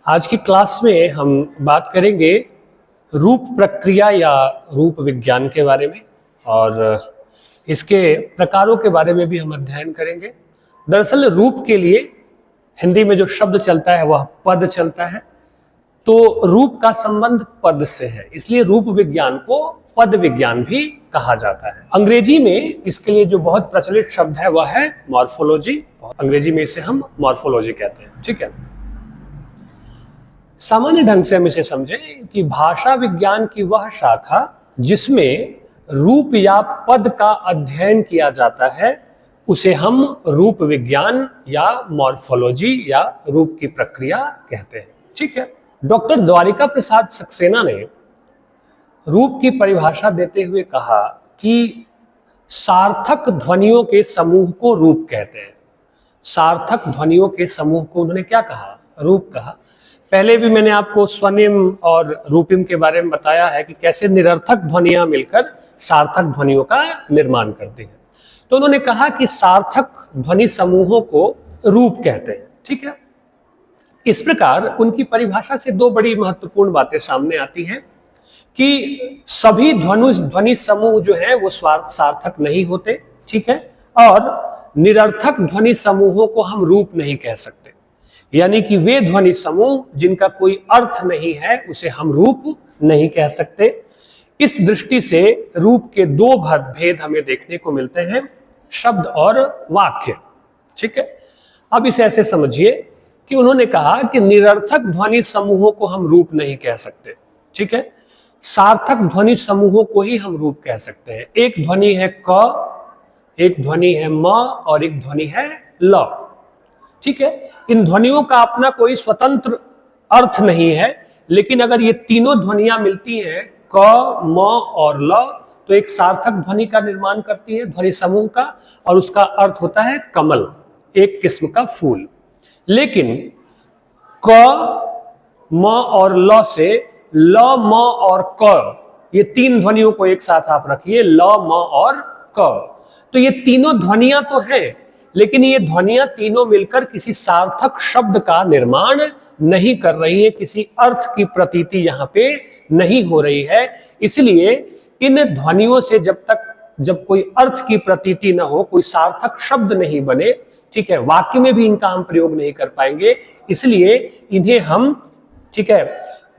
आज की क्लास में हम बात करेंगे रूप प्रक्रिया या रूप विज्ञान के बारे में और इसके प्रकारों के बारे में भी हम अध्ययन करेंगे। दरअसल रूप के लिए हिंदी में जो शब्द चलता है वह पद चलता है, तो रूप का संबंध पद से है, इसलिए रूप विज्ञान को पद विज्ञान भी कहा जाता है। अंग्रेजी में इसके लिए जो बहुत प्रचलित शब्द है वह है मॉर्फोलॉजी। अंग्रेजी में इसे हम मॉर्फोलॉजी कहते हैं। ठीक है, सामान्य ढंग से हम इसे समझें कि भाषा विज्ञान की वह शाखा जिसमें रूप या पद का अध्ययन किया जाता है उसे हम रूप विज्ञान या मॉर्फोलॉजी या रूप की प्रक्रिया कहते हैं। ठीक है, डॉक्टर द्वारिका प्रसाद सक्सेना ने रूप की परिभाषा देते हुए कहा कि सार्थक ध्वनियों के समूह को रूप कहते हैं। सार्थक ध्वनियों के समूह को उन्होंने क्या कहा? रूप कहा। पहले भी मैंने आपको स्वनिम और रूपिम के बारे में बताया है कि कैसे निरर्थक ध्वनियां मिलकर सार्थक ध्वनियों का निर्माण करती हैं। तो उन्होंने कहा कि सार्थक ध्वनि समूहों को रूप कहते हैं। ठीक है, इस प्रकार उनकी परिभाषा से दो बड़ी महत्वपूर्ण बातें सामने आती हैं कि सभी ध्वनि समूह जो है वो सार्थक नहीं होते। ठीक है, और निरर्थक ध्वनि समूहों को हम रूप नहीं कह सकते, यानी कि वे ध्वनि समूह जिनका कोई अर्थ नहीं है उसे हम रूप नहीं कह सकते। इस दृष्टि से रूप के दो भेद हमें देखने को मिलते हैं, शब्द और वाक्य। ठीक है, अब इसे ऐसे समझिए कि उन्होंने कहा कि निरर्थक ध्वनि समूहों को हम रूप नहीं कह सकते। ठीक है, सार्थक ध्वनि समूहों को ही हम रूप कह सकते हैं। एक ध्वनि है क, एक ध्वनि है म और एक ध्वनि है ल। ठीक है, इन ध्वनियों का अपना कोई स्वतंत्र अर्थ नहीं है, लेकिन अगर ये तीनों ध्वनियां मिलती हैं क, म और ल, तो एक सार्थक ध्वनि का निर्माण करती है, ध्वनि समूह का, और उसका अर्थ होता है कमल, एक किस्म का फूल। लेकिन क, म और ल से ल, म और क, ये तीन ध्वनियों को एक साथ आप रखिए, ल, म और क, तो ये तीनों ध्वनियां तो हैं, लेकिन ये ध्वनियां तीनों मिलकर किसी सार्थक शब्द का निर्माण नहीं कर रही है, किसी अर्थ की प्रतीति यहां पे नहीं हो रही है। इसलिए इन ध्वनियों से जब कोई अर्थ की प्रतीति ना हो, कोई सार्थक शब्द नहीं बने, ठीक है, वाक्य में भी इनका हम प्रयोग नहीं कर पाएंगे, इसलिए इन्हें हम, ठीक है,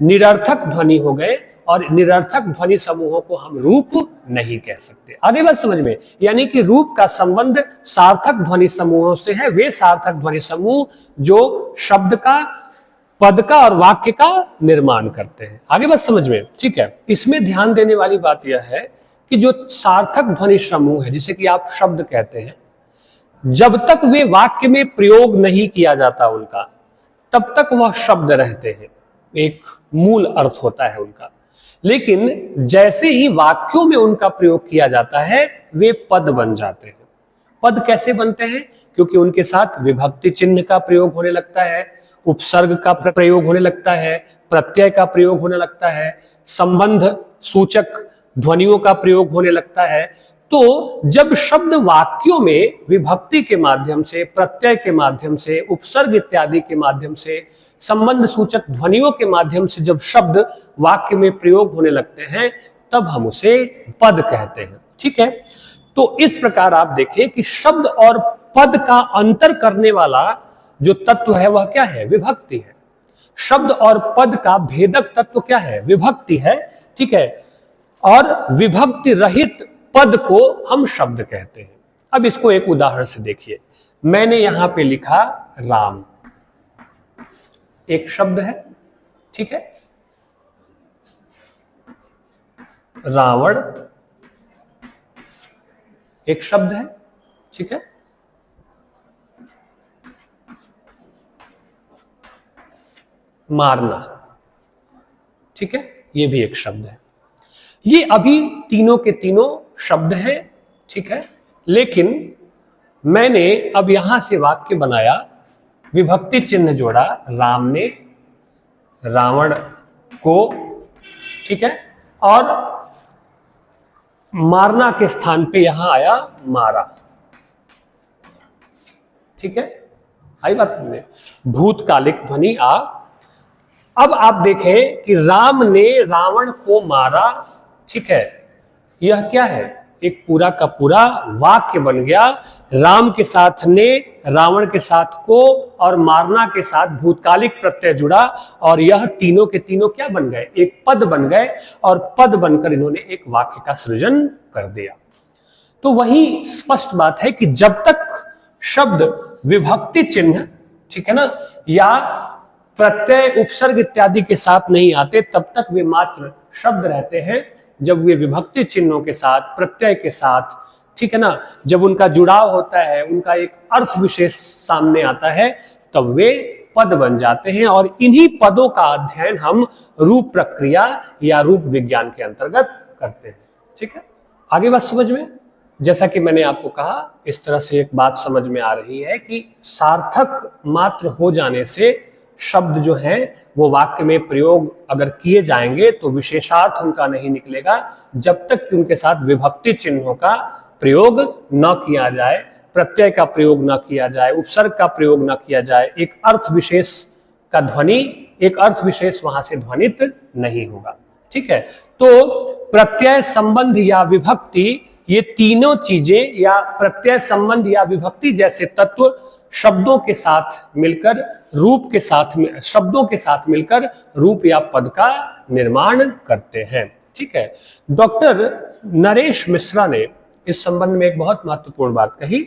निरर्थक ध्वनि हो गए और निरर्थक ध्वनि समूहों को हम रूप नहीं कह सकते। आगे बात समझ में, यानी कि रूप का संबंध सार्थक ध्वनि समूहों से है, वे सार्थक ध्वनि समूह जो शब्द का, पद का और वाक्य का निर्माण करते हैं। आगे बात समझ में, ठीक है। इसमें ध्यान देने वाली बात यह है कि जो सार्थक ध्वनि समूह है, जिसे कि आप शब्द कहते हैं, जब तक वे वाक्य में प्रयोग नहीं किया जाता उनका, तब तक वह शब्द रहते हैं, एक मूल अर्थ होता है उनका। लेकिन जैसे ही वाक्यों में उनका प्रयोग किया जाता है वे पद बन जाते हैं। पद कैसे बनते हैं? क्योंकि उनके साथ विभक्ति चिन्ह का प्रयोग होने लगता है, उपसर्ग का प्रयोग होने लगता है, प्रत्यय का प्रयोग होने लगता है, संबंध सूचक ध्वनियों का प्रयोग होने लगता है। तो जब शब्द वाक्यों में विभक्ति के माध्यम से, प्रत्यय के माध्यम से, उपसर्ग इत्यादि के माध्यम से, संबंध सूचक ध्वनियों के माध्यम से जब शब्द वाक्य में प्रयोग होने लगते हैं, तब हम उसे पद कहते हैं। ठीक है, तो इस प्रकार आप देखें कि शब्द और पद का अंतर करने वाला जो तत्व है वह क्या है? विभक्ति है। शब्द और पद का भेदक तत्व क्या है? विभक्ति है। ठीक है, और विभक्ति रहित पद को हम शब्द कहते हैं। अब इसको एक उदाहरण से देखिए। मैंने यहां पे लिखा राम, एक शब्द है। ठीक है, रावण एक शब्द है। ठीक है, मारना, ठीक है, ये भी एक शब्द है। ये अभी तीनों के तीनों शब्द हैं। ठीक है, लेकिन मैंने अब यहां से वाक्य बनाया, विभक्ति चिन्ह जोड़ा, राम ने रावण को, ठीक है, और मारना के स्थान पे यहां आया मारा। ठीक है, आई बात में भूतकालिक ध्वनि आ अब आप देखें कि राम ने रावण को मारा, ठीक है, यह क्या है, एक पूरा का पूरा वाक्य बन गया। राम के साथ ने, रावण के साथ को और मारना के साथ भूतकालिक प्रत्यय जुड़ा और यह तीनों के तीनों क्या बन गए, एक पद बन गए और पद बनकर इन्होंने एक वाक्य का सृजन कर दिया। तो वही स्पष्ट बात है कि जब तक शब्द विभक्ति चिन्ह, ठीक है ना, या प्रत्यय उपसर्ग इत्यादि के साथ नहीं आते तब तक वे मात्र शब्द रहते हैं। जब वे विभक्ति चिन्हों के साथ, प्रत्यय के साथ, ठीक है ना, जब उनका जुड़ाव होता है, उनका एक अर्थ विशेष सामने आता है, तब वे पद बन जाते हैं और इन्हीं पदों का अध्ययन हम रूप प्रक्रिया या रूप विज्ञान के अंतर्गत करते हैं। ठीक है, आगे बात समझ में? जैसा कि मैंने आपको कहा, इस तरह से एक बात समझ में आ रही है कि सार्थक मात्र हो जाने से शब्द जो है वो वाक्य में प्रयोग अगर किए जाएंगे तो विशेषार्थ उनका नहीं निकलेगा जब तक कि उनके साथ विभक्ति चिन्हों का प्रयोग न किया जाए, प्रत्यय का प्रयोग न किया जाए, उपसर्ग का प्रयोग न किया जाए, एक अर्थ विशेष का ध्वनि, एक अर्थ विशेष वहां से ध्वनित नहीं होगा। ठीक है, तो प्रत्यय, संबंध या विभक्ति, ये तीनों चीजें या प्रत्यय, संबंध या विभक्ति जैसे तत्व शब्दों के साथ मिलकर रूप के साथ में, शब्दों के साथ मिलकर रूप या पद का निर्माण करते हैं। ठीक है, डॉक्टर नरेश मिश्रा ने इस संबंध में एक बहुत महत्वपूर्ण बात कही।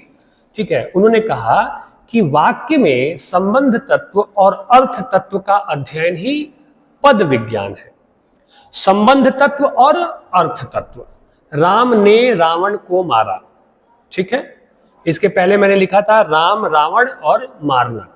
ठीक है, उन्होंने कहा कि वाक्य में संबंध तत्व और अर्थ तत्व का अध्ययन ही पद विज्ञान है। संबंध तत्व और अर्थ तत्व। राम ने रावण को मारा, ठीक है, इसके पहले मैंने लिखा था राम, रावण और मारना,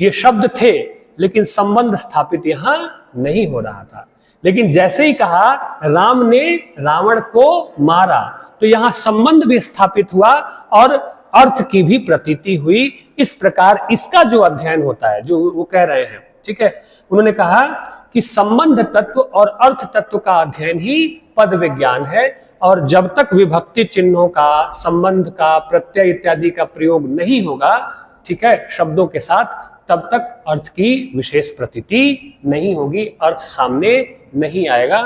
ये शब्द थे लेकिन संबंध स्थापित यहां नहीं हो रहा था। लेकिन जैसे ही कहा राम ने रावण को मारा तो यहां संबंध भी स्थापित हुआ और अर्थ की भी प्रतीति हुई। इस प्रकार इसका जो अध्ययन होता है, जो वो कह रहे हैं, ठीक है, उन्होंने कहा कि संबंध तत्व और अर्थ तत्व का अध्ययन ही पद विज्ञान है और जब तक विभक्ति चिन्हों का, संबंध का, प्रत्यय इत्यादि का प्रयोग नहीं होगा, ठीक है, शब्दों के साथ, तब तक अर्थ की विशेष प्रतीति नहीं होगी, अर्थ सामने नहीं आएगा।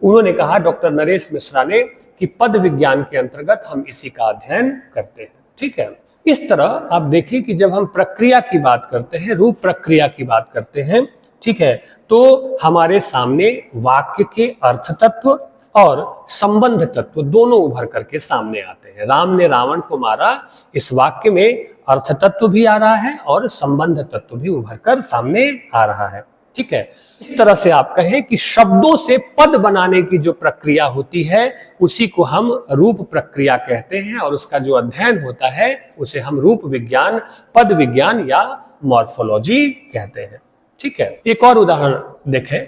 उन्होंने कहा, डॉक्टर नरेश मिश्रा ने, कि पद विज्ञान के अंतर्गत हम इसी का अध्ययन करते हैं। ठीक है, इस तरह आप देखिए कि जब हम प्रक्रिया की बात करते हैं, रूप प्रक्रिया की बात करते हैं, ठीक है, तो हमारे सामने वाक्य के अर्थ तत्व और संबंध तत्व दोनों उभर करके सामने आते हैं। राम ने रावण को मारा, इस वाक्य में अर्थ तत्व भी आ रहा है और संबंध तत्व भी उभर कर सामने आ रहा है। ठीक है, इस तरह से आप कहें कि शब्दों से पद बनाने की जो प्रक्रिया होती है उसी को हम रूप प्रक्रिया कहते हैं और उसका जो अध्ययन होता है उसे हम रूप विज्ञान, पद विज्ञान या मॉर्फोलॉजी कहते हैं। ठीक है, एक और उदाहरण देखें।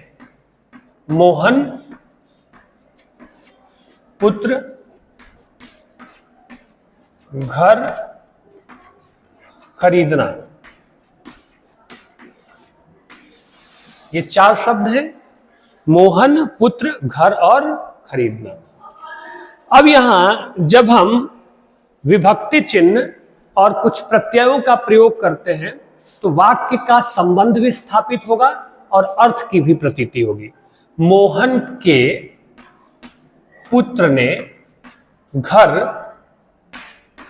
मोहन पुत्र घर खरीदना, ये चार शब्द हैं, मोहन, पुत्र, घर और खरीदना। अब यहां जब हम विभक्ति चिन्ह और कुछ प्रत्ययों का प्रयोग करते हैं तो वाक्य का संबंध भी स्थापित होगा और अर्थ की भी प्रतीति होगी। मोहन के पुत्र ने घर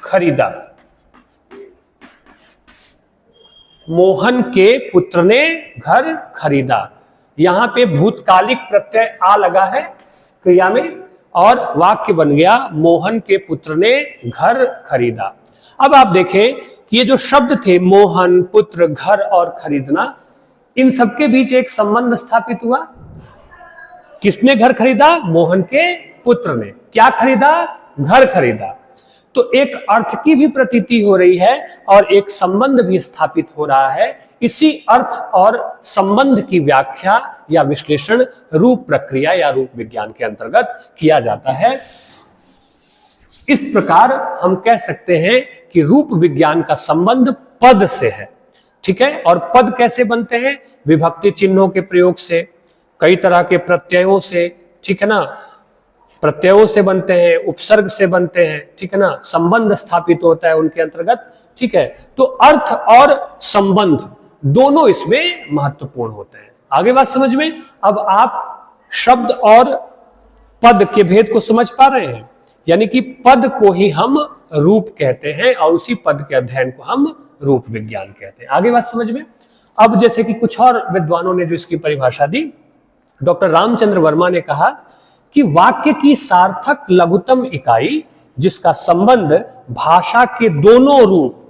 खरीदा, मोहन के पुत्र ने घर खरीदा। यहां पे भूतकालिक प्रत्यय आ लगा है क्रिया में और वाक्य बन गया मोहन के पुत्र ने घर खरीदा। अब आप देखें कि ये जो शब्द थे मोहन, पुत्र, घर और खरीदना, इन सबके बीच एक संबंध स्थापित हुआ। किसने घर खरीदा? मोहन के पुत्र ने। क्या खरीदा? घर खरीदा। तो एक अर्थ की भी प्रतीति हो रही है और एक संबंध भी स्थापित हो रहा है। इसी अर्थ और संबंध की व्याख्या या विश्लेषण रूप प्रक्रिया या रूप विज्ञान के अंतर्गत किया जाता है। इस प्रकार हम कह सकते हैं कि रूप विज्ञान का संबंध पद से है। ठीक है, और पद कैसे बनते हैं? विभक्ति चिन्हों के प्रयोग से, कई तरह के प्रत्ययों से, ठीक है ना, प्रत्ययों से बनते हैं, उपसर्ग से बनते हैं, ठीक है ना, संबंध स्थापित होता है उनके अंतर्गत। ठीक है, तो अर्थ और संबंध दोनों इसमें महत्वपूर्ण होते हैं। आगे बात समझ में? अब आप शब्द और पद के भेद को समझ पा रहे हैं, यानी कि पद को ही हम रूप कहते हैं और उसी पद के अध्ययन को हम रूप विज्ञान कहते हैं। आगे बात समझ में? अब जैसे कि कुछ और विद्वानों ने जो इसकी परिभाषा दी, डॉक्टर रामचंद्र वर्मा ने कहा कि वाक्य की सार्थक लघुतम इकाई जिसका संबंध भाषा के दोनों रूप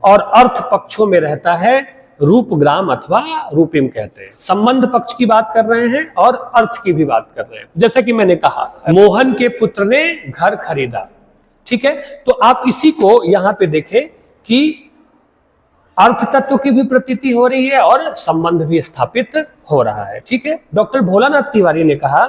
और अर्थ पक्षों में रहता है रूपग्राम अथवा रूपिम कहते हैं। संबंध पक्ष की बात कर रहे हैं और अर्थ की भी बात कर रहे हैं। जैसे कि मैंने कहा, मोहन के पुत्र ने घर खरीदा, ठीक है, तो आप इसी को यहां पे देखें कि अर्थ तत्व की भी प्रतीति हो रही है और संबंध भी स्थापित हो रहा है, ठीक है। डॉक्टर भोलानाथ तिवारी ने कहा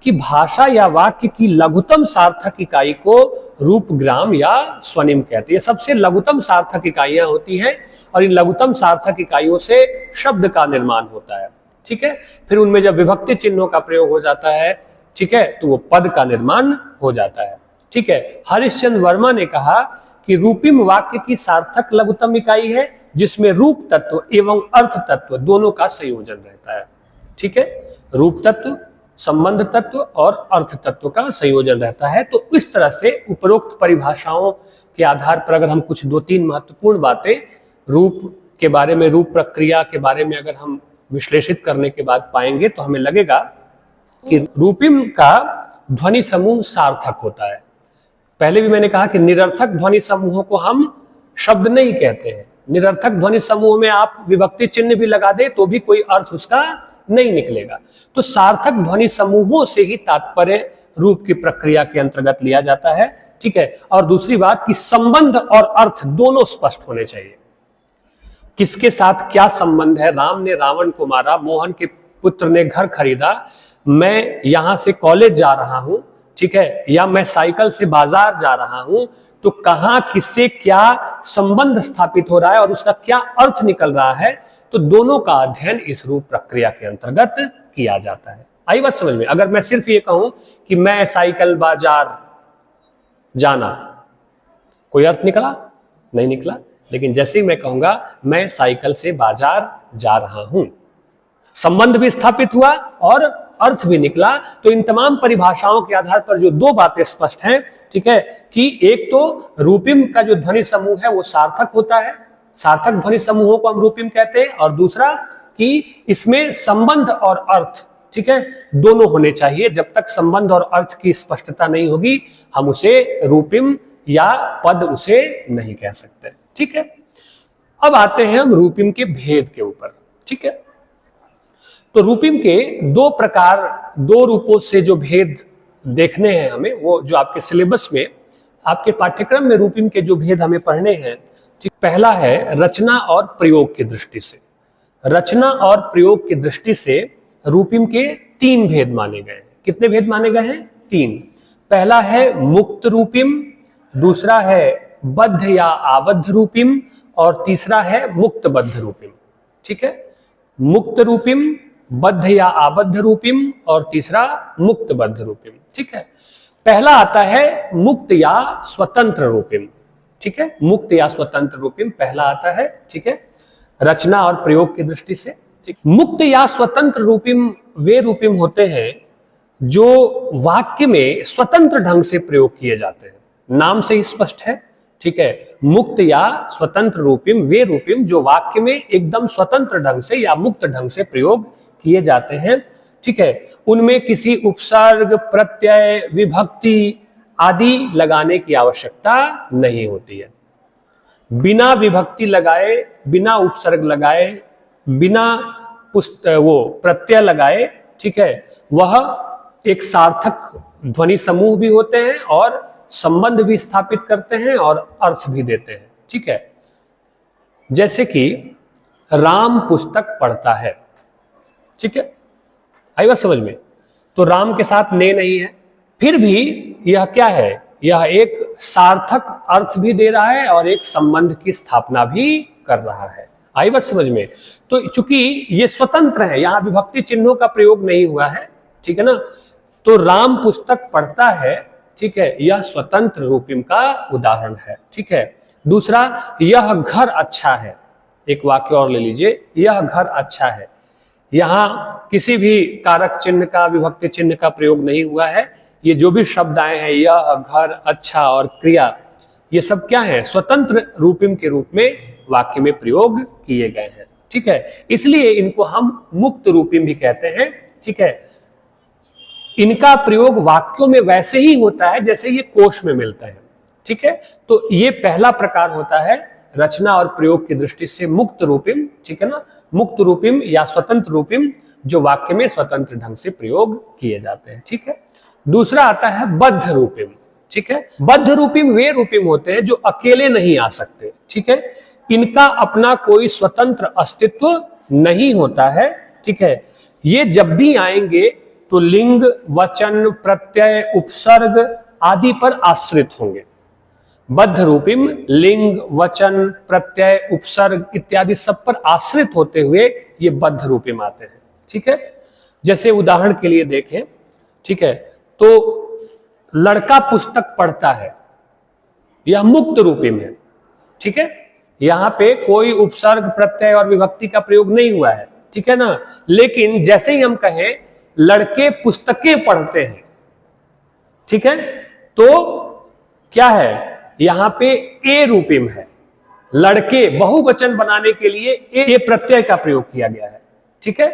कि भाषा या वाक्य की लघुतम सार्थक इकाई को रूपग्राम या स्वनिम कहते हैं। ये सबसे लघुतम सार्थक इकाइयां होती हैं और इन लघुतम सार्थक इकाइयों से शब्द का निर्माण होता है, ठीक है। फिर उनमें जब विभक्ति चिन्हों का प्रयोग हो जाता है, ठीक है, तो वो पद का निर्माण हो जाता है, ठीक है। हरिश्चंद्र वर्मा ने कहा कि रूपिम वाक्य की सार्थक लघुतम इकाई है जिसमें रूप तत्व एवं अर्थ तत्व दोनों का संयोजन रहता है, ठीक है। रूप तत्व, संबंध तत्व और अर्थ तत्व का संयोजन रहता है। तो इस तरह से उपरोक्त परिभाषाओं के आधार पर अगर हम कुछ 2-3 महत्वपूर्ण बातें रूप के बारे में, रूप प्रक्रिया के बारे में अगर हम विश्लेषित करने के बाद पाएंगे तो हमें लगेगा कि रूपिम का ध्वनि समूह सार्थक होता है। पहले भी मैंने कहा कि निरर्थक ध्वनि समूहों को हम शब्द नहीं कहते हैं। निरर्थक ध्वनि समूह में आप विभक्ति चिन्ह भी लगा दे तो भी कोई अर्थ उसका नहीं निकलेगा। तो सार्थक ध्वनि समूहों से ही तात्पर्य रूप की प्रक्रिया के अंतर्गत लिया जाता है, ठीक है। और दूसरी बात कि संबंध और अर्थ दोनों स्पष्ट होने चाहिए। किसके साथ क्या संबंध है? राम ने रावण को मारा, मोहन के पुत्र ने घर खरीदा, मैं यहां से कॉलेज जा रहा हूं, ठीक है, या मैं साइकिल से बाजार जा रहा हूं, तो कहां किससे क्या संबंध स्थापित हो रहा है और उसका क्या अर्थ निकल रहा है, तो दोनों का अध्ययन इस रूप प्रक्रिया के अंतर्गत किया जाता है। आई बात समझ में? अगर मैं सिर्फ ये कहूं कि मैं साइकिल बाजार जाना, कोई अर्थ निकला? नहीं निकला। लेकिन जैसे ही मैं कहूंगा मैं साइकिल से बाजार जा रहा हूं, संबंध भी स्थापित हुआ और अर्थ भी निकला। तो इन तमाम परिभाषाओं के आधार पर जो 2 बातें स्पष्ट हैं, ठीक है, कि एक तो रूपिम का जो ध्वनि समूह है वो सार्थक होता है, सार्थक ध्वनि समूहों को हम रूपिम कहते हैं, और दूसरा कि इसमें संबंध और अर्थ, ठीक है, दोनों होने चाहिए। जब तक संबंध और अर्थ की स्पष्टता नहीं होगी हम उसे रूपिम या पद उसे नहीं कह सकते, ठीक है। अब आते हैं हम रूपिम के भेद के ऊपर, ठीक है। तो रूपिम के 2 प्रकार, 2 रूपों से जो भेद देखने हैं हमें, वो जो आपके सिलेबस में, आपके पाठ्यक्रम में रूपिम के जो भेद हमें पढ़ने हैं, ठीक, पहला है रचना और प्रयोग की दृष्टि से। रचना और प्रयोग की दृष्टि से रूपिम के 3 भेद माने गए हैं। कितने भेद माने गए हैं? 3। पहला है मुक्त रूपिम, दूसरा है बद्ध या आबद्ध रूपिम, और तीसरा है मुक्तबद्ध रूपिम, ठीक है। मुक्त रूपिम, बद्ध या आबद्ध रूपिम, और तीसरा मुक्तबद्ध रूपिम, ठीक है। पहला आता है मुक्त या स्वतंत्र रूपिम, ठीक है। मुक्त या स्वतंत्र रूपिम पहला आता है, ठीक है, रचना और प्रयोग की दृष्टि से, ठीक। मुक्त या स्वतंत्र रूपिम वे रूपिम होते हैं जो वाक्य में स्वतंत्र ढंग से प्रयोग किए जाते हैं। नाम से ही स्पष्ट है, ठीक है। मुक्त या स्वतंत्र रूपिम वे रूपिम जो वाक्य में एकदम स्वतंत्र ढंग से या मुक्त ढंग से प्रयोग किए जाते हैं, ठीक है। उनमें किसी उपसर्ग, प्रत्यय, विभक्ति आदि लगाने की आवश्यकता नहीं होती है। बिना विभक्ति लगाए, बिना उपसर्ग लगाए, बिना वो प्रत्यय लगाए, ठीक है, वह एक सार्थक ध्वनि समूह भी होते हैं और संबंध भी स्थापित करते हैं और अर्थ भी देते हैं, ठीक है। जैसे कि राम पुस्तक पढ़ता है, ठीक है, आई बात समझ में? तो राम के साथ ने नहीं है, फिर भी यह क्या है? यह एक सार्थक अर्थ भी दे रहा है और एक संबंध की स्थापना भी कर रहा है। आई बात समझ में? तो चूंकि ये स्वतंत्र है, यहां विभक्ति चिन्हों का प्रयोग नहीं हुआ है, ठीक है ना। तो राम पुस्तक पढ़ता है, ठीक है, यह स्वतंत्र रूपिम का उदाहरण है, ठीक है। दूसरा, यह घर अच्छा है। एक वाक्य और ले लीजिए, यह घर अच्छा है। यहां किसी भी कारक चिन्ह का, विभक्ति चिन्ह का प्रयोग नहीं हुआ है। ये जो भी शब्द आए हैं, यह, घर, अच्छा और क्रिया, ये सब क्या है? स्वतंत्र रूपिम के रूप में वाक्य में प्रयोग किए गए हैं। ठीक है, इसलिए इनको हम मुक्त रूपिम भी कहते हैं। ठीक है, इनका प्रयोग वाक्यों में वैसे ही होता है जैसे ये कोश में मिलता है। ठीक है, तो ये पहला प्रकार होता है रचना और प्रयोग की दृष्टि से मुक्त रूपिम। ठीक है ना, मुक्त रूपिम या स्वतंत्र रूपिम, जो वाक्य में स्वतंत्र ढंग से प्रयोग किए जाते हैं। ठीक है, दूसरा आता है बद्ध रूपिम। ठीक है, बद्ध रूपिम वे रूपिम होते हैं जो अकेले नहीं आ सकते। ठीक है, इनका अपना कोई स्वतंत्र अस्तित्व नहीं होता है। ठीक है, ये जब भी आएंगे तो लिंग, वचन, प्रत्यय, उपसर्ग आदि पर आश्रित होंगे। बद्ध रूपिम लिंग, वचन, प्रत्यय, उपसर्ग इत्यादि सब पर आश्रित होते हुए ये बद्ध रूपिम आते हैं। ठीक है, जैसे उदाहरण के लिए देखें। ठीक है, तो लड़का पुस्तक पढ़ता है, यह मुक्त रूपिम है। ठीक है, यहां पे कोई उपसर्ग, प्रत्यय और विभक्ति का प्रयोग नहीं हुआ है। ठीक है ना, लेकिन जैसे ही हम कहें लड़के पुस्तकें पढ़ते हैं, ठीक है, तो क्या है? यहां पे ए रूपिम है। लड़के बहुवचन बनाने के लिए ए प्रत्यय का प्रयोग किया गया है। ठीक है,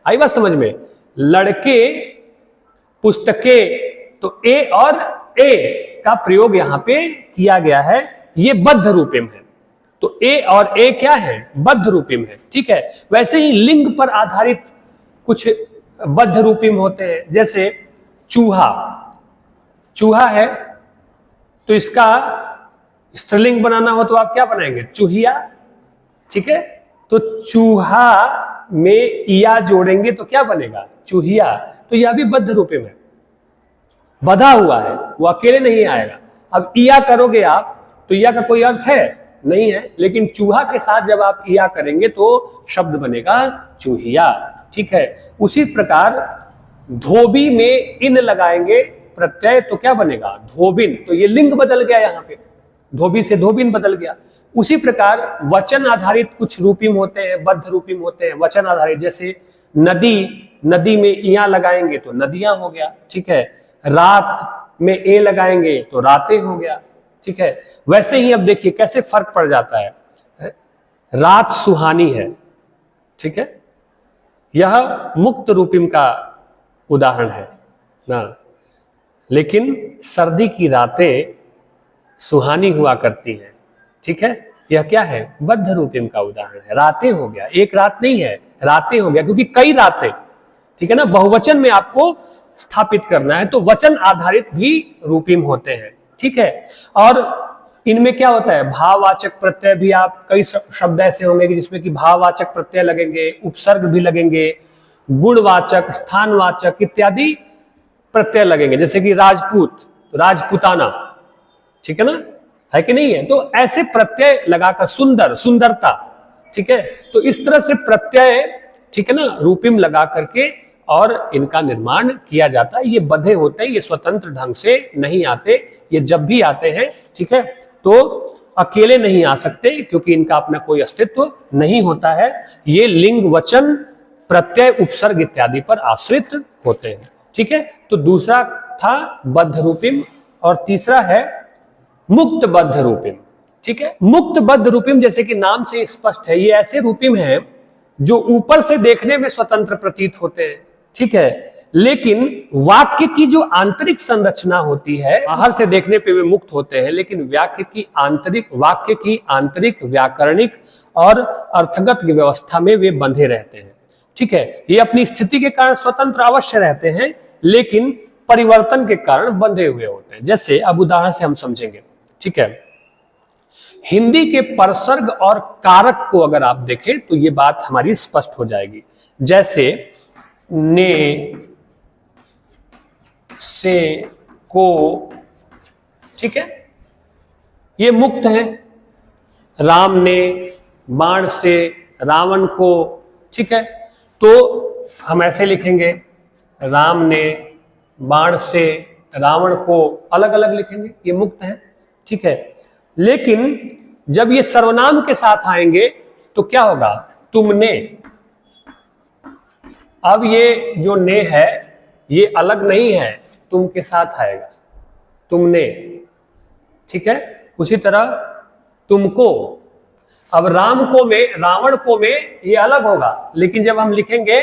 आई बात समझ में? लड़के पुस्तकें, तो ए और ए का प्रयोग यहां पे किया गया है, ये बद्ध रूपिम है। तो ए और ए क्या है? बद्ध रूपिम है। ठीक है, वैसे ही लिंग पर आधारित कुछ बद्ध रूपिम होते हैं, जैसे चूहा। चूहा है तो इसका स्त्रीलिंग बनाना हो तो आप क्या बनाएंगे? चूहिया। ठीक है, तो चूहा में इया जोड़ेंगे तो क्या बनेगा? चूहिया। तो यह भी बद्ध रूपिम है, बधा हुआ है, वो अकेले नहीं आएगा। अब इया करोगे आप तो इया का कोई अर्थ है नहीं है, लेकिन चूहा के साथ जब आप इया करेंगे तो शब्द बनेगा चूहिया। ठीक है, उसी प्रकार धोबी में इन लगाएंगे प्रत्यय तो क्या बनेगा? धोबिन। तो ये लिंग बदल गया, यहां पे धोबी से धोबिन बदल गया। उसी प्रकार वचन आधारित कुछ रूपिम होते हैं, बद्ध रूपिम होते हैं वचन आधारित, जैसे नदी, नदी में इया लगाएंगे तो नदियां हो गया। ठीक है, रात में ए लगाएंगे तो रातें हो गया। ठीक है, वैसे ही अब देखिए कैसे फर्क पड़ जाता है। रात सुहानी है। ठीक है, यह मुक्त रूपिम का उदाहरण है ना, लेकिन सर्दी की रातें सुहानी हुआ करती हैं। ठीक है, यह क्या है? बद्ध रूपिम का उदाहरण है। रातें हो गया, एक रात नहीं है, रातें हो गया, क्योंकि कई रातें। ठीक है ना, बहुवचन में आपको स्थापित करना है तो वचन आधारित भी रूपिम होते हैं। ठीक है, और इनमें क्या होता है? भाववाचक प्रत्यय भी, आप कई शब्द ऐसे होंगे कि जिसमें कि भाववाचक प्रत्यय लगेंगे, उपसर्ग भी लगेंगे, गुणवाचक, स्थानवाचक इत्यादि प्रत्यय लगेंगे, जैसे कि राजपूत, राजपुताना। ठीक है ना, है कि नहीं है? तो ऐसे प्रत्यय लगाकर, सुंदर, सुंदरता। ठीक है, तो इस तरह से प्रत्यय, ठीक है ना, रूपिम लगा करके और इनका निर्माण किया जाता है। ये बधे होते हैं, ये स्वतंत्र ढंग से नहीं आते, ये जब भी आते हैं, ठीक है, तो अकेले नहीं आ सकते, क्योंकि इनका अपना कोई अस्तित्व नहीं होता है। ये लिंग, वचन, प्रत्यय, उपसर्ग इत्यादि पर आश्रित होते हैं। ठीक है, तो दूसरा था बद्ध रूपिम और तीसरा है मुक्त बद्ध रूपिम। ठीक है, मुक्त बद्ध रूपिम जैसे कि नाम से स्पष्ट है, ये ऐसे रूपिम हैं जो ऊपर से देखने में स्वतंत्र प्रतीत होते हैं। ठीक है, लेकिन वाक्य की जो आंतरिक संरचना होती है, बाहर से देखने पे वे मुक्त होते हैं, लेकिन वाक्य की आंतरिक व्याकरणिक और अर्थगत व्यवस्था में वे बंधे रहते हैं। ठीक है, ये अपनी स्थिति के कारण स्वतंत्र अवश्य रहते हैं, लेकिन परिवर्तन के कारण बंधे हुए होते हैं। जैसे अब उदाहरण से हम समझेंगे। ठीक है, हिंदी के परसर्ग और कारक को अगर आप देखें तो ये बात हमारी स्पष्ट हो जाएगी। जैसे ने, से, को, ठीक है, ये मुक्त है। राम ने, बाण से, रावण को। ठीक है, तो हम ऐसे लिखेंगे, राम ने, बाण से, रावण को, अलग अलग लिखेंगे, ये मुक्त है। ठीक है, लेकिन जब ये सर्वनाम के साथ आएंगे तो क्या होगा? तुमने, अब ये जो ने है ये अलग नहीं है, तुम के साथ आएगा, तुमने, ठीक है। उसी तरह तुमको, अब राम को में, रावण को में ये अलग होगा, लेकिन जब हम लिखेंगे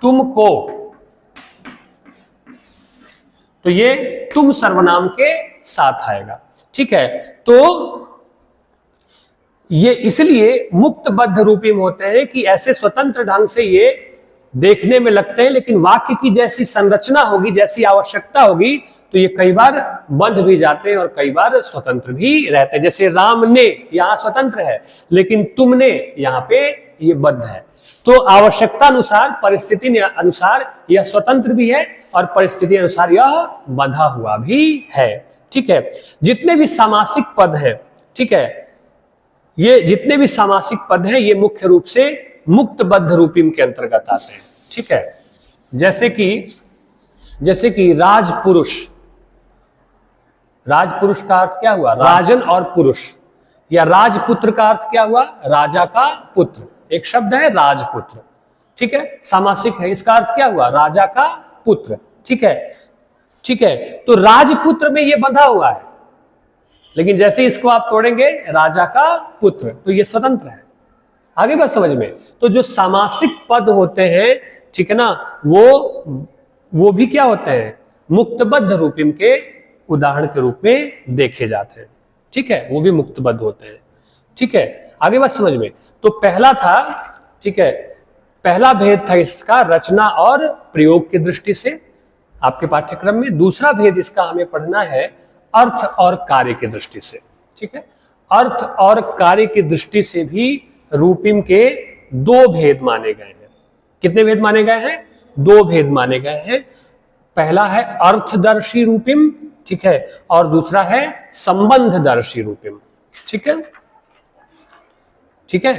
तुमको तो ये तुम सर्वनाम के साथ आएगा, ठीक है। तो ये इसलिए मुक्त बद्ध रूपी में होते हैं कि ऐसे स्वतंत्र ढंग से ये देखने में लगते हैं, लेकिन वाक्य की जैसी संरचना होगी, जैसी आवश्यकता होगी, तो ये कई बार बंध भी जाते हैं और कई बार स्वतंत्र भी रहते हैं। जैसे राम ने यहां स्वतंत्र है, लेकिन तुमने यहां पे ये बद्ध है। तो आवश्यकता अनुसार, परिस्थिति अनुसार यह स्वतंत्र भी है और परिस्थिति अनुसार यह बंधा हुआ भी है, ठीक है। जितने भी सामासिक पद हैं, ठीक है, ये जितने भी सामासिक पद हैं ये मुख्य रूप से मुक्त बद्ध रूपी के अंतर्गत आते हैं, ठीक है। जैसे कि राजपुरुष, राजपुरुष का अर्थ क्या हुआ? राजन और पुरुष। या राजपुत्र का अर्थ क्या हुआ? राजा का पुत्र। एक शब्द है राजपुत्र, ठीक है, सामासिक है, इसका अर्थ क्या हुआ? राजा का पुत्र, ठीक है, ठीक है। तो राजपुत्र में ये बंधा हुआ है, लेकिन जैसे इसको आप तोड़ेंगे राजा का पुत्र, तो ये स्वतंत्र है। आगे बात समझ में? तो जो सामासिक पद होते हैं, ठीक है ना, वो भी क्या होते हैं? मुक्तबद्ध रूपिम के उदाहरण के रूप में देखे जाते हैं, ठीक है, वो भी मुक्तबद्ध होते हैं, ठीक है। आगे बात समझ में? तो पहला था, ठीक है, पहला भेद था इसका रचना और प्रयोग की दृष्टि से आपके पाठ्यक्रम में। दूसरा भेद इसका हमें पढ़ना है अर्थ और कार्य की दृष्टि से, ठीक है। अर्थ और कार्य की दृष्टि से भी रूपिम के दो भेद माने गए हैं। कितने भेद माने गए हैं? दो भेद माने गए हैं। पहला है अर्थदर्शी रूपिम, ठीक है, और दूसरा है संबंधदर्शी रूपिम, ठीक है, ठीक है।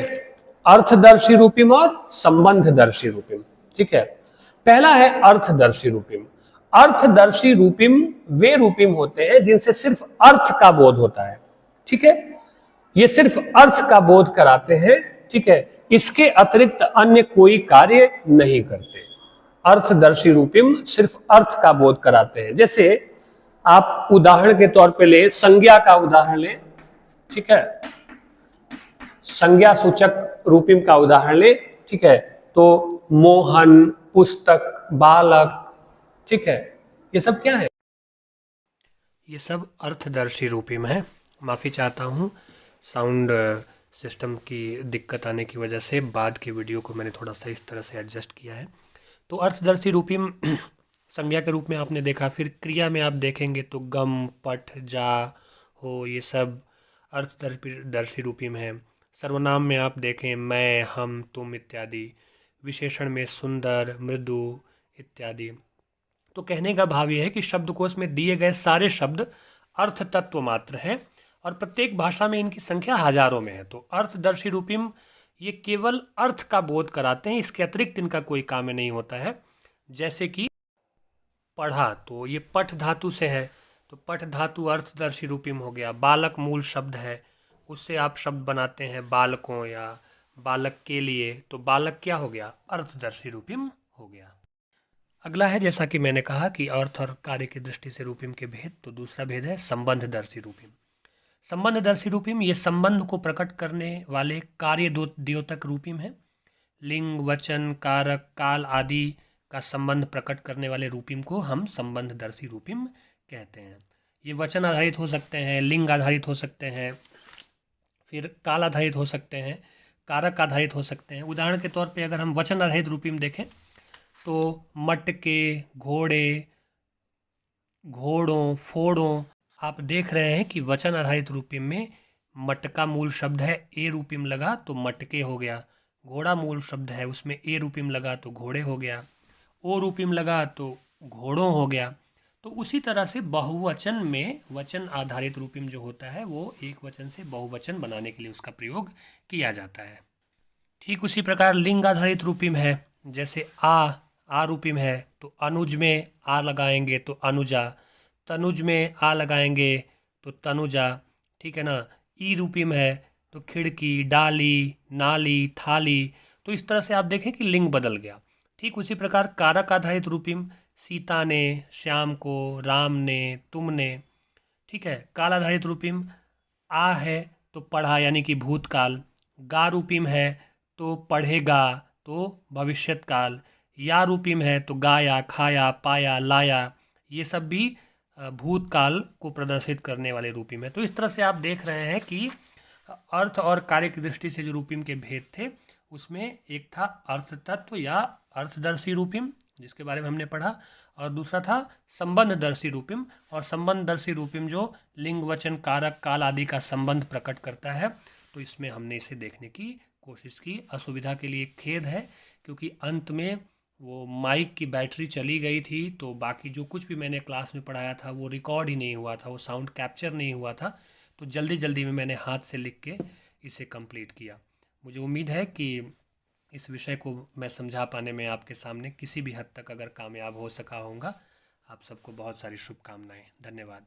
अर्थदर्शी रूपिम और संबंधदर्शी रूपिम, ठीक है। पहला है अर्थदर्शी रूपिम। अर्थदर्शी रूपिम वे रूपिम होते हैं जिनसे सिर्फ अर्थ का बोध होता है, ठीक है, ये सिर्फ अर्थ का बोध कराते हैं, ठीक है, इसके अतिरिक्त अन्य कोई कार्य नहीं करते। अर्थदर्शी रूपिम सिर्फ अर्थ का बोध कराते हैं। जैसे आप उदाहरण के तौर पे ले, संज्ञा का उदाहरण ले, ठीक है, संज्ञा सूचक रूपिम का उदाहरण ले, ठीक है, तो मोहन, पुस्तक, बालक, ठीक है, ये सब क्या है? ये सब अर्थदर्शी रूपिम है। माफ़ी चाहता हूँ, साउंड सिस्टम की दिक्कत आने की वजह से बाद के वीडियो को मैंने थोड़ा सा इस तरह से एडजस्ट किया है। तो अर्थदर्शी रूपिम संज्ञा के रूप में आपने देखा। फिर क्रिया में आप देखेंगे तो गम, पठ, जा, हो, ये सब अर्थदर्शी रूपिम है। सर्वनाम में आप देखें मैं, हम, तुम इत्यादि। विशेषण में सुंदर, मृदु इत्यादि। तो कहने का भाव यह है कि शब्दकोश में दिए गए सारे शब्द अर्थ तत्व मात्र हैं और प्रत्येक भाषा में इनकी संख्या हजारों में है। तो अर्थदर्शी रूपिम ये केवल अर्थ का बोध कराते हैं, इसके अतिरिक्त इनका कोई काम नहीं होता है। जैसे कि पढ़ा, तो ये पठ धातु से है, तो पठ धातु अर्थदर्शी रूपिम हो गया। बालक मूल शब्द है, उससे आप शब्द बनाते हैं बालकों या बालक के लिए, तो बालक क्या हो गया? अर्थदर्शी रूपिम हो गया। अगला है, जैसा कि मैंने कहा कि अर्थ और कार्य की दृष्टि से रूपिम के भेद, तो दूसरा भेद है संबंधदर्शी रूपिम। संबंधदर्शी रूपिम ये संबंध को प्रकट करने वाले कार्य द्योतक रूपिम है। लिंग, वचन, कारक, काल आदि का संबंध प्रकट करने वाले रूपिम को हम संबंधदर्शी रूपिम कहते हैं। ये वचन आधारित हो सकते हैं, लिंग आधारित हो सकते हैं, फिर काल आधारित हो सकते हैं, कारक आधारित हो सकते हैं। उदाहरण के तौर पे अगर हम वचन आधारित रूपिम देखें तो मटके, घोड़े, घोड़ों, फोड़ों, आप देख रहे हैं कि वचन आधारित रूपिम में मटका मूल शब्द है, ए रूपिम लगा तो मटके हो गया। घोड़ा मूल शब्द है, उसमें ए रूपिम लगा तो घोड़े हो गया। ओ रूपिम लगा तो घोड़ों हो गया। तो उसी तरह से बहुवचन में वचन आधारित रूपिम जो होता है वो एक वचन से बहुवचन बनाने के लिए उसका प्रयोग किया जाता है। ठीक उसी प्रकार लिंग आधारित रूपिम है। जैसे आ रूपिम है तो अनुज में आ लगाएंगे तो अनुजा, तनुज में आ लगाएंगे तो तनुजा, ठीक है ना। ई रूपिम है तो खिड़की, डाली, नाली, थाली। तो इस तरह से आप देखें कि लिंग बदल गया, ठीक उसी प्रकार कारक आधारित रूपिम, सीता ने, श्याम को, राम ने, तुमने। ठीक है। काल आधारित रूपिम, आ है तो पढ़ा यानी कि भूतकाल, गा रूपिम है तो पढ़ेगा तो भविष्यत काल, या रूपिम है तो गाया, खाया, पाया, लाया, ये सब भी भूतकाल को प्रदर्शित करने वाले रूपिम है। तो इस तरह से आप देख रहे हैं कि अर्थ और कार्य की दृष्टि से जो रूपिम के भेद थे उसमें एक था अर्थ तत्व या अर्थदर्शी रूपिम, जिसके बारे में हमने पढ़ा, और दूसरा था संबंधदर्शी रूपिम। और संबंधदर्शी रूपिम जो लिंग, वचन, कारक, काल आदि का संबंध प्रकट करता है। तो इसमें हमने इसे देखने की कोशिश की। असुविधा के लिए खेद है, क्योंकि अंत में वो माइक की बैटरी चली गई थी, तो बाकी जो कुछ भी मैंने क्लास में पढ़ाया था वो रिकॉर्ड ही नहीं हुआ था, वो साउंड कैप्चर नहीं हुआ था। तो जल्दी जल्दी में मैंने हाथ से लिख के इसे कंप्लीट किया। मुझे उम्मीद है कि इस विषय को मैं समझा पाने में आपके सामने किसी भी हद तक अगर कामयाब हो सका होऊंगा। आप सबको बहुत सारी शुभकामनाएं। धन्यवाद।